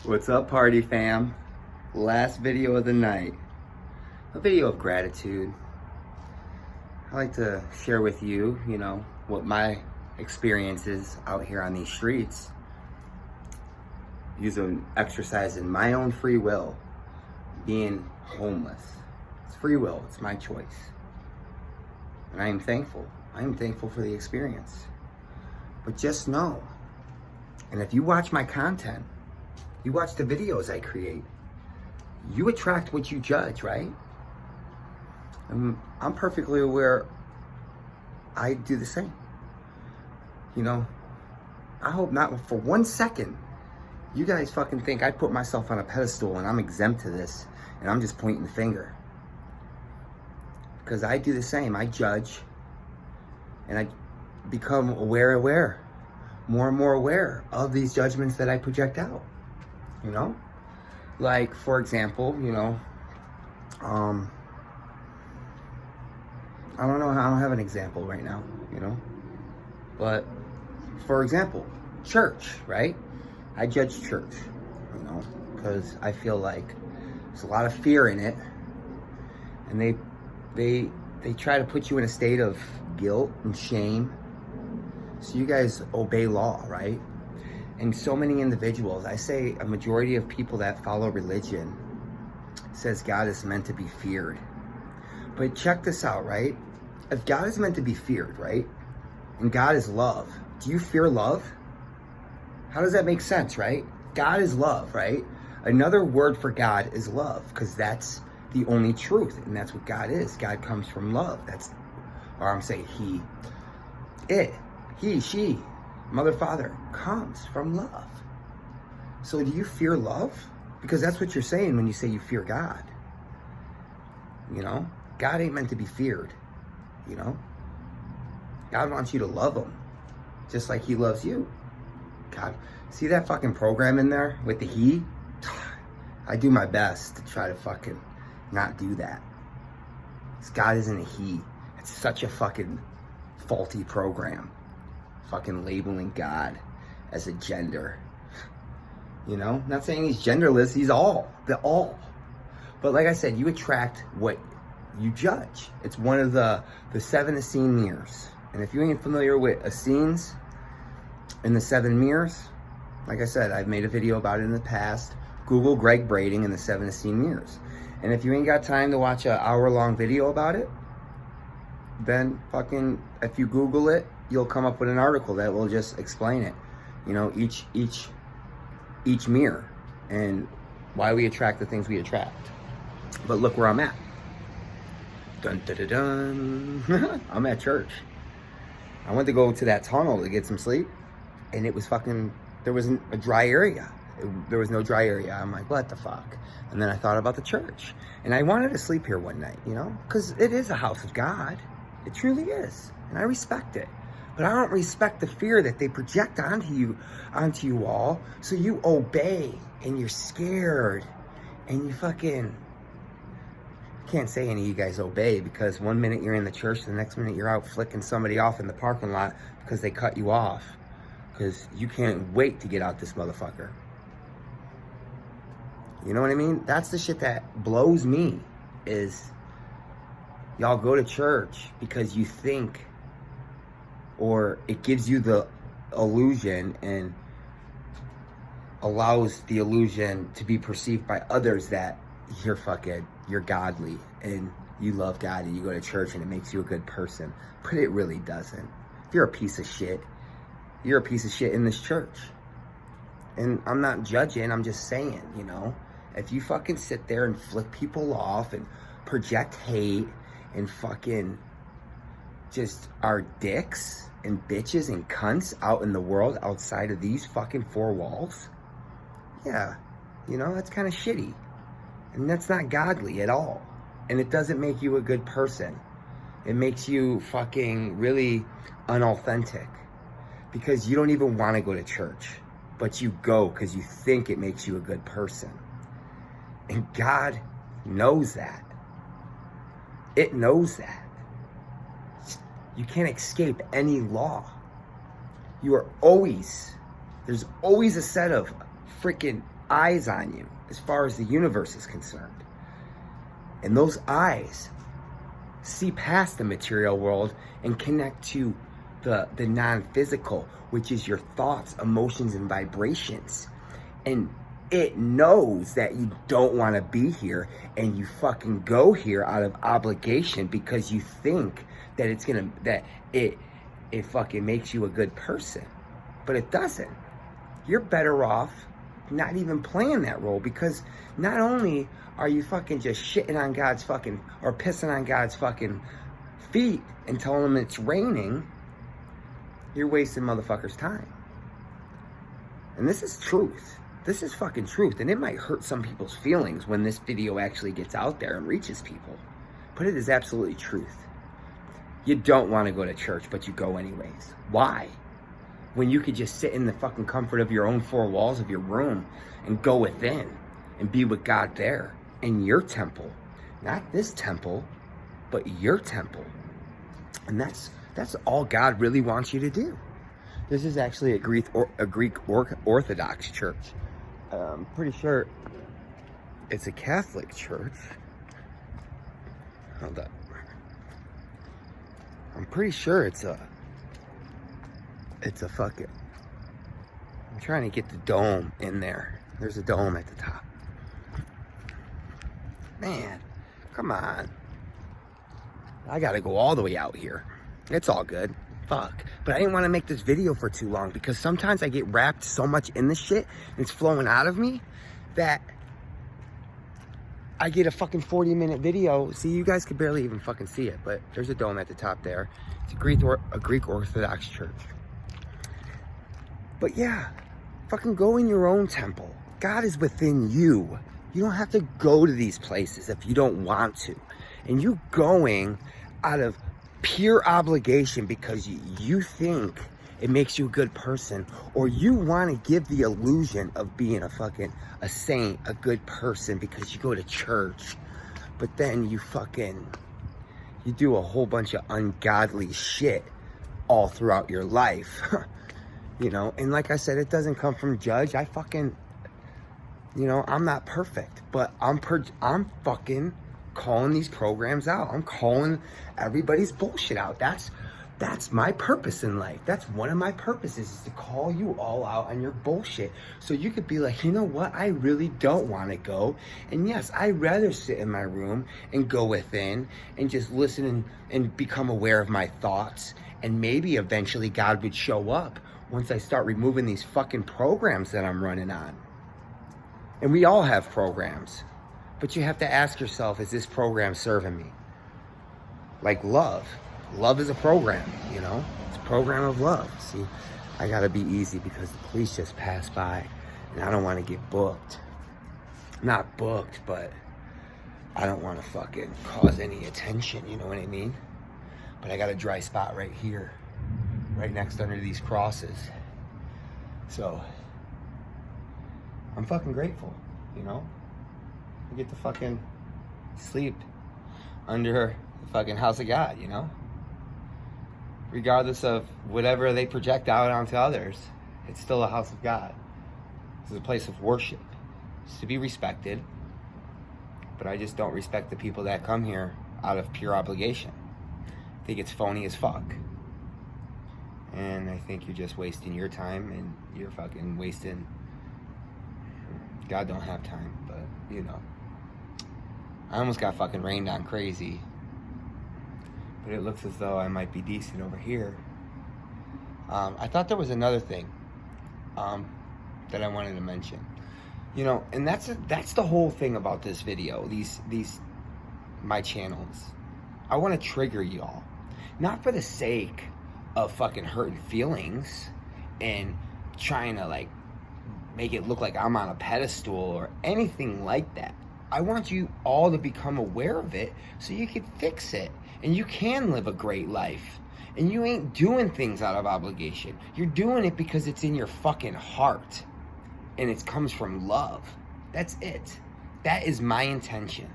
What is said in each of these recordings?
What's up, party fam? Last video of the night. A video of gratitude. I like to share with you, what my experience is out here on these streets. Using exercising my own free will. Being homeless. It's free will. It's my choice. And I am thankful. I am thankful for the experience. But just know, and if you watch my content, you watch the videos I create, you attract what you judge, right? And I'm perfectly aware I do the same. I hope not for 1 second you guys fucking think I put myself on a pedestal and I'm exempt to this and I'm just pointing the finger. Because I do the same. I judge and I become more and more aware of these judgments that I project out. Like, for example, I don't know, I don't have an example right now, but for example, church, right? I judge church, because I feel like there's a lot of fear in it, and they try to put you in a state of guilt and shame, so you guys obey law, right? And so many individuals, I say a majority of people that follow religion says God is meant to be feared. But check this out, right? If God is meant to be feared, right? And God is love, do you fear love? How does that make sense, right? God is love, right? Another word for God is love, because that's the only truth, and that's what God is. God comes from love. He, she, mother, father, comes from love. So do you fear love? Because that's what you're saying when you say you fear God. God ain't meant to be feared. God wants you to love him just like he loves you. God, see that fucking program in there with the he? I do my best to try to fucking not do that. Because God isn't a he. It's such a fucking faulty program. Fucking labeling God as a gender. Not saying he's genderless, he's all. But like I said, you attract what you judge. It's one of the 7 Essene mirrors. And if you ain't familiar with Essenes and the 7 mirrors, like I said, I've made a video about it in the past. Google Greg Braiding and the 7 Essene mirrors. And if you ain't got time to watch an hour-long video about it, then fucking, if you Google it, you'll come up with an article that will just explain it. Each mirror and why we attract the things we attract. But look where I'm at. Dun dun dun dun. I'm at church. I went to go to that tunnel to get some sleep, and it was there wasn't a dry area. There was no dry area. I'm like, what the fuck? And then I thought about the church, and I wanted to sleep here one night, because it is a house of God. It truly is, and I respect it. But I don't respect the fear that they project onto you all, so you obey, and you're scared, and you fucking can't say any of you guys obey, because one minute you're in the church, the next minute you're out flicking somebody off in the parking lot because they cut you off, because you can't wait to get out this motherfucker. You know what I mean? That's the shit that blows me, is y'all go to church because you think, or it gives you the illusion and allows the illusion to be perceived by others that you're godly and you love God and you go to church and it makes you a good person. But it really doesn't. If you're a piece of shit, you're a piece of shit in this church. And I'm not judging, I'm just saying, if you fucking sit there and flick people off and project hate and fucking just are dicks and bitches and cunts out in the world outside of these fucking 4 walls, yeah, that's kind of shitty. And that's not godly at all. And it doesn't make you a good person. It makes you fucking really unauthentic, because you don't even want to go to church, but you go because you think it makes you a good person. And God knows that. It knows that. You can't escape any law. You are always, there's always a set of freaking eyes on you as far as the universe is concerned. And those eyes see past the material world and connect to the non-physical, which is your thoughts, emotions, and vibrations. And it knows that you don't want to be here, and you fucking go here out of obligation because you think that it fucking makes you a good person. But it doesn't. You're better off not even playing that role, because not only are you fucking just shitting on God's fucking, or pissing on God's fucking feet and telling him it's raining, you're wasting motherfuckers' time. And this is truth. This is fucking truth. And it might hurt some people's feelings when this video actually gets out there and reaches people. But it is absolutely truth. You don't want to go to church, but you go anyways. Why? When you could just sit in the fucking comfort of your own four walls of your room and go within and be with God there in your temple. Not this temple, but your temple. And that's all God really wants you to do. This is actually a Greek Orthodox church. I'm pretty sure it's a Catholic church. Hold up. I'm pretty sure it's a fucking, I'm trying to get the dome in there. There's a dome at the top. Man, come on. I gotta go all the way out here. It's all good. Fuck. But I didn't want to make this video for too long, because sometimes I get wrapped so much in this shit and it's flowing out of me that I get a fucking 40-minute video. See, you guys could barely even fucking see it, but there's a dome at the top there. It's a Greek Orthodox church. But yeah, fucking go in your own temple. God is within you. You don't have to go to these places if you don't want to. And you going out of pure obligation because you think it makes you a good person, or you want to give the illusion of being a saint, a good person, because you go to church, but then you do a whole bunch of ungodly shit all throughout your life. You know, and like I said, it doesn't come from judge. I'm not perfect, but I'm fucking calling these programs out. I'm calling everybody's bullshit out. That's my purpose in life. That's one of my purposes, is to call you all out on your bullshit. So you could be like, you know what? I really don't want to go. And yes, I'd rather sit in my room and go within and just listen and become aware of my thoughts. And maybe eventually God would show up once I start removing these fucking programs that I'm running on. And we all have programs. But you have to ask yourself, is this program serving me? Like love. Love is a program, you know? It's a program of love. See, I gotta be easy because the police just passed by and I don't want to get booked. Not booked, but I don't want to fucking cause any attention, you know what I mean? But I got a dry spot right here, right next under these crosses. So, I'm fucking grateful, you know? I get to fucking sleep under the fucking house of God, you know? Regardless of whatever they project out onto others, it's still a house of God. This is a place of worship. It's to be respected, but I just don't respect the people that come here out of pure obligation. I think it's phony as fuck. And I think you're just wasting your time, and you're fucking wasting... God don't have time, but, you know. I almost got fucking rained on crazy. But it looks as though I might be decent over here. I thought there was another thing that I wanted to mention. You know, and that's the whole thing about this video, my channels. I want to trigger y'all. Not for the sake of fucking hurting feelings and trying to like make it look like I'm on a pedestal or anything like that. I want you all to become aware of it so you can fix it and you can live a great life. And you ain't doing things out of obligation. You're doing it because it's in your fucking heart. And it comes from love. That's it. That is my intention.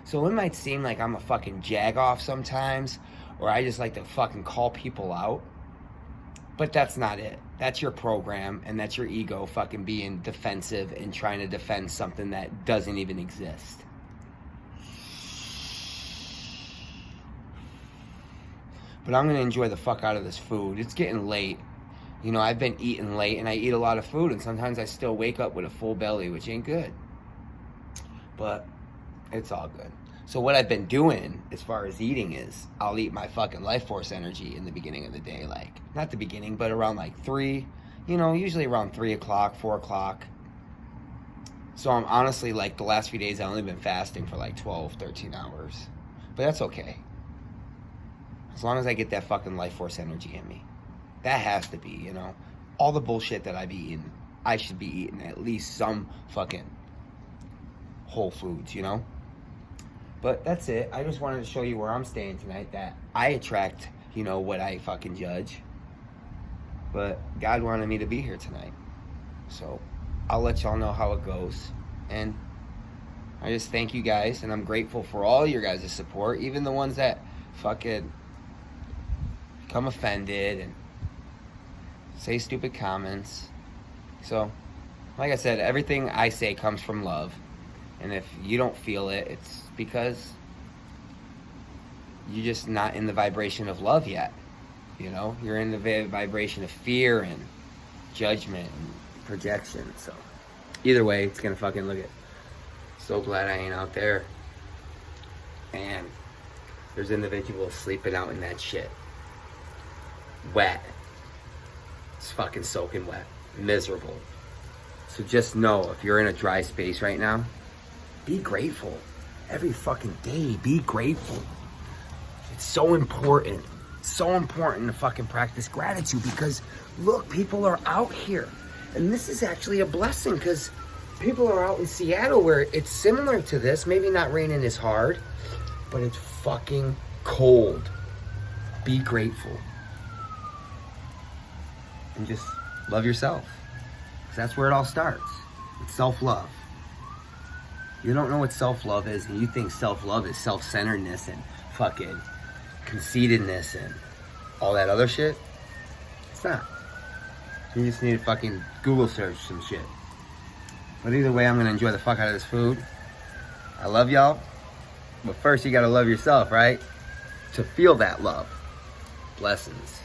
So it might seem like I'm a fucking jagoff sometimes, or I just like to fucking call people out. But that's not it. That's your program, and that's your ego fucking being defensive and trying to defend something that doesn't even exist. But I'm going to enjoy the fuck out of this food. It's getting late. You know, I've been eating late, and I eat a lot of food, and sometimes I still wake up with a full belly, which ain't good. But it's all good. So what I've been doing as far as eating is I'll eat my fucking life force energy in the beginning of the day. Like, not the beginning, but around like 3, you know, usually around 3 o'clock, 4 o'clock. So I'm honestly, like, the last few days I've only been fasting for like 12, 13 hours. But that's okay. As long as I get that fucking life force energy in me. That has to be, you know. All the bullshit that I've eaten, I should be eating at least some fucking whole foods, you know. But that's it. I just wanted to show you where I'm staying tonight, that I attract, you know, what I fucking judge. But God wanted me to be here tonight. So I'll let y'all know how it goes. And I just thank you guys, and I'm grateful for all your guys' support, even the ones that fucking become offended and say stupid comments. So, like I said, everything I say comes from love. And if you don't feel it, it's because you're just not in the vibration of love yet. You know, you're in the vibration of fear and judgment and projection. So either way, it's gonna fucking look it. So glad I ain't out there. And there's individuals sleeping out in that shit. Wet. It's fucking soaking wet. Miserable. So just know, if you're in a dry space right now, be grateful. Every fucking day, be grateful. It's so important. So important to fucking practice gratitude, because look, people are out here. And this is actually a blessing, because people are out in Seattle where it's similar to this. Maybe not raining as hard, but it's fucking cold. Be grateful. And just love yourself. Because that's where it all starts. It's self-love. You don't know what self-love is, and you think self-love is self-centeredness and fucking conceitedness and all that other shit. It's not. You just need to fucking Google search some shit. But either way, I'm going to enjoy the fuck out of this food. I love y'all. But first, you got to love yourself, right? To feel that love. Blessings.